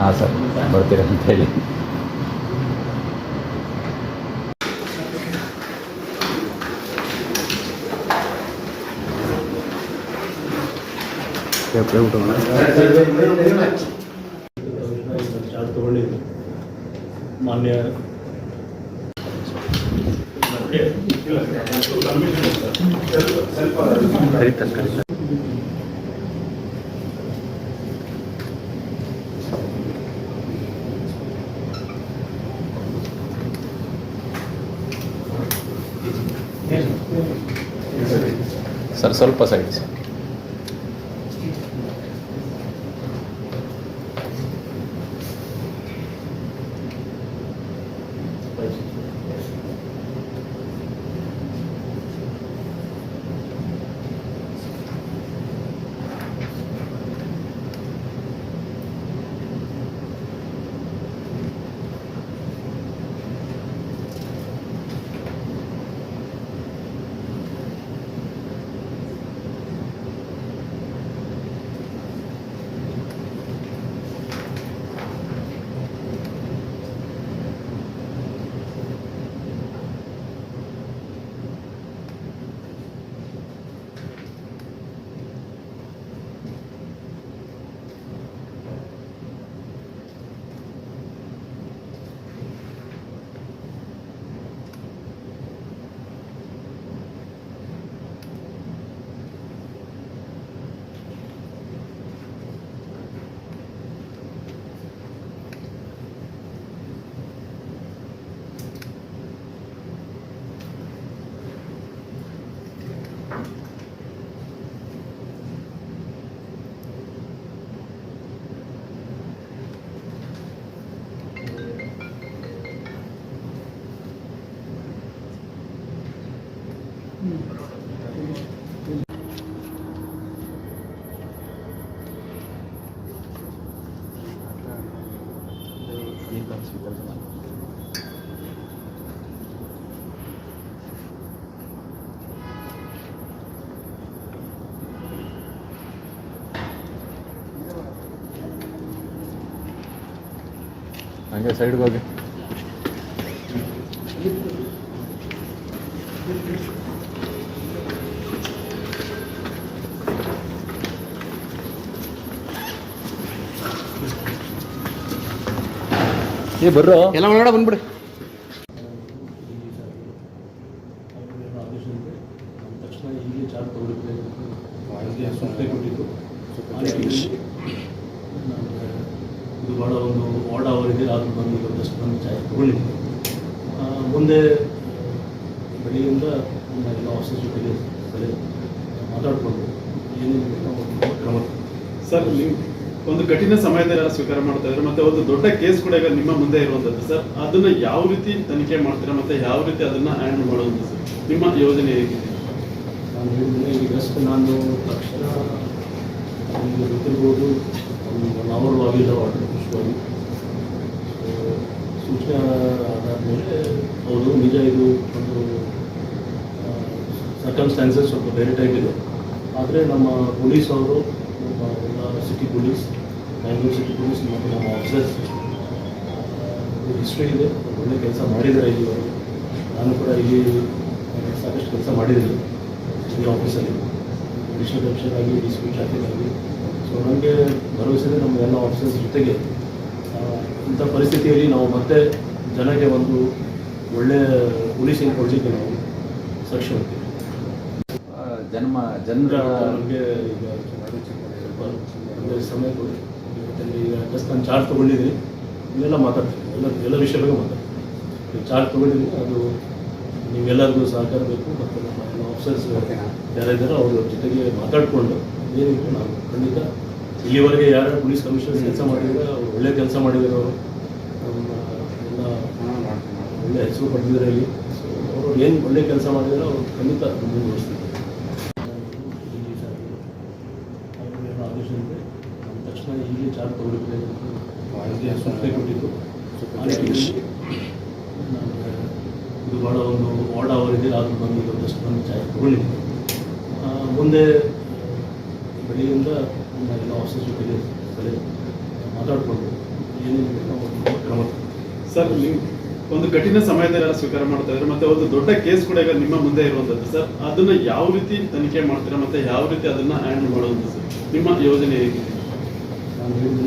ಹಾಂ ಸರ್ ಬರ್ತೀರಾ ಅಂತ ಹೇಳಿ. ಚಾರ್ಜ್ ತಗೊಂಡಿದ್ದು ಮಾನ್ಯ ಸರ್ ಸ್ವಲ್ಪ ಸೈಡ್ ಸರ್. ಹಂಗೆ ಸೈಡ್ಗೆ ಹೋಗಿ. ಬರ್ರೋ ಎಲ್ಲ ಒಳಗಡೆ ಬಂದ್ಬಿಡಿ. ತಕ್ಷಣ ಹೀಗೆ ಚಾರ್ಜ್ ತಗೊಳ್ಳಿದ್ದೆ ಸಂಸ್ಥೆ ಕೊಟ್ಟಿದ್ದು. ಇದು ಭಾಳ ಒಂದು ವಾರ್ಡ್ ಅವರಿಗೆ ಆದರೂ ಬಂದು ಇವತ್ತಷ್ಟು ಬಂದು ಚಾರ್ಜ್ ತಗೊಂಡಿದ್ದೀನಿ. ಮುಂದೆ ಬೆಳಿಗ್ಗೆಯಿಂದ ಎಲ್ಲ ಆಫೀಸರ್ ಜೊತೆಗೆ ಮಾತಾಡಿಕೊಂಡು ಏನೇನು ಕ್ರಮ. ಸರ್, ನೀವು ಒಂದು ಕಠಿಣ ಸಮಯದಲ್ಲಿ ಸ್ವೀಕಾರ ಮಾಡ್ತಾ ಇದ್ದಾರೆ, ಮತ್ತೆ ಒಂದು ದೊಡ್ಡ ಕೇಸ್ ಕೂಡ ಈಗ ನಿಮ್ಮ ಮುಂದೆ ಇರುವಂಥದ್ದು ಸರ್. ಅದನ್ನ ಯಾವ ರೀತಿ ತನಿಖೆ ಮಾಡ್ತೀರಾ, ಮತ್ತೆ ಯಾವ ರೀತಿ ಅದನ್ನ ಹ್ಯಾಂಡಲ್ ಮಾಡೋದು ಸರ್? ನಿಮ್ಮ ಯೋಜನೆ ಹೇಗಿದೆ? ನಾನು ಹೇಳಿದ್ರೆ ಈಗಷ್ಟು ನಾನು ತಕ್ಷಣ ನಿಮಗೆ ಗೊತ್ತಿರ್ಬೋದು, ಒಂದು 1 hour ಆಗಿಲ್ಲ ಆರ್ಡರ್ ಖುಷಿಯಾಗಿ ಸೂಚನೆ ಆದಾದಮೇಲೆ ಹೌದು ನಿಜ ಇದು ಒಂದು ಸರ್ಕಮ್ಸ್ಟಾನ್ಸಸ್ ಸ್ವಲ್ಪ ಬೇರೆ ಟೈಪ್ ಇದೆ. ಆದರೆ ನಮ್ಮ ಪೊಲೀಸ್ ಅವರು, ನಮ್ಮ city police, Bangalore city police ಮತ್ತು ನಮ್ಮ ಆಫೀಸರ್ಸ್ ಹಿಸ್ಟ್ರಿ ಇದೆ, ಒಳ್ಳೆ ಕೆಲಸ ಮಾಡಿದ್ದಾರೆ ಇಲ್ಲಿವರೆಗೆ. ನಾನು ಕೂಡ ಇಲ್ಲಿ ಸಾಕಷ್ಟು ಕೆಲಸ ಮಾಡಿದ್ದೀನಿ ಈ ಆಫೀಸಲ್ಲಿ, ಅಡಿಷನಲ್ ಕಮಿಷನರ್ ಆಗಿ, ಡಿಸ್ಟ್ರಿಕ್ಟ್ ಟ್ರಾಫಿಕ್ ಆಗಿ. ಸೊ ನನಗೆ ಭರವಸೆ ಇದೆ ನಮ್ಮ ಎಲ್ಲ ಆಫೀಸರ್ಸ್ ಜೊತೆಗೆ ಇಂಥ ಪರಿಸ್ಥಿತಿಯಲ್ಲಿ ನಾವು ಮತ್ತೆ ಜನಕ್ಕೆ ಒಂದು ಒಳ್ಳೆಯ ಪೊಲೀಸಿಂಗ್ ಕೊಡಲಿಕ್ಕೆ ನಾವು ಸಕ್ಷಮ ಇದ್ದೀವಿ. ಜನರ ನಮಗೆ ಈಗ ಸಮಯ ಕೊಡಿ. ಈಗ ಜಸ್ಟ್ ನಾನು ಚಾರ್ಜ್ ತೊಗೊಂಡಿದ್ದೀನಿ, ಇಲ್ಲೆಲ್ಲ ಮಾತಾಡ್ತೀನಿ, ಎಲ್ಲ ವಿಷಯ ಬಗ್ಗೆ ಮಾತಾಡ್ತೀನಿ. ಚಾರ್ಜ್ ತೊಗೊಂಡಿದ್ದೀನಿ, ಅದು ನೀವೆಲ್ಲರಿಗೂ ಸಹಕಾರ ಬೇಕು. ಮತ್ತು ನಮ್ಮ ಎಲ್ಲ ಆಫೀಸರ್ಸ್ ಯಾರಿದ್ದಾರೋ ಅವ್ರ ಜೊತೆಗೆ ಮಾತಾಡಿಕೊಂಡು ಏನಿತ್ತು ನಾವು ಖಂಡಿತ ಇಲ್ಲಿವರೆಗೆ ಯಾರು ಪೊಲೀಸ್ ಕಮಿಷನರ್ಸ್ ಕೆಲಸ ಮಾಡಿದರೆ ಅವರು ಒಳ್ಳೆ ಕೆಲಸ ಮಾಡಿದ್ದಾರೆ. ಅವರು ನಮ್ಮ ಎಲ್ಲ ಒಳ್ಳೆ ಹೆಸರು ಪಡೆದಿದ್ದಾರೆ ಇಲ್ಲಿ. ಸೊ ಅವರು ಏನು ಒಳ್ಳೆ ಕೆಲಸ ಮಾಡಿದರೆ ಅವರು ಖಂಡಿತ ಮುಂದುವರಿಸ್ತಿದ್ದಾರೆ. ಆದೇಶದಂತೆ ತಕ್ಷಣ ಹೀಗೆ ಚಾರ್ಜ್ ತಗೊಳ್ಳಿದ್ದೆ ಸಂಸ್ಥೆ ಕೊಟ್ಟಿದ್ದು. ಇದು ಭಾಳ ಒಂದು ವಾರ್ಡ್ ಅವರಿಗೆ ಆದರೂ ಬಂದು ಇವತ್ತಷ್ಟು ಬಂದು ಚಾರ್ಜ್ ತಗೊಂಡಿದ್ದೀನಿ. ಮುಂದೆ ಬೆಳಿಗ್ಗೆಯಿಂದ ಎಲ್ಲ ಆಫೀಸರ್ ಜೊತೆಗೆ ಮಾತಾಡಿಕೊಂಡು ಏನೇನು ನಾವು ಕ್ರಮ ತಗೊಳ್ತೀವಿ. ಸರ್ ನೀವು ಒಂದು ಕಠಿಣ ಸಮಯದಲ್ಲಿ ಯಾರು ಸ್ವೀಕಾರ ಮಾಡ್ತಾ ಇದ್ದಾರೆ ಮತ್ತೆ ಒಂದು ದೊಡ್ಡ ಕೇಸ್ ಕೂಡ ಈಗ ನಿಮ್ಮ ಮುಂದೆ ಇರುವಂತದ್ದು ಸರ್, ಅದನ್ನ ಯಾವ ರೀತಿ ತನಿಖೆ ಮಾಡ್ತೀರಾ ಮತ್ತೆ ಯಾವ ರೀತಿ ಅದನ್ನ ಹ್ಯಾಂಡಲ್ ಮಾಡುವಂತ ಸರ್, ನಿಮ್ಮ ಯೋಜನೆ ಹೇಗಿದೆ? ನಾನು ಹೇಳಿದ್ದೀನಿ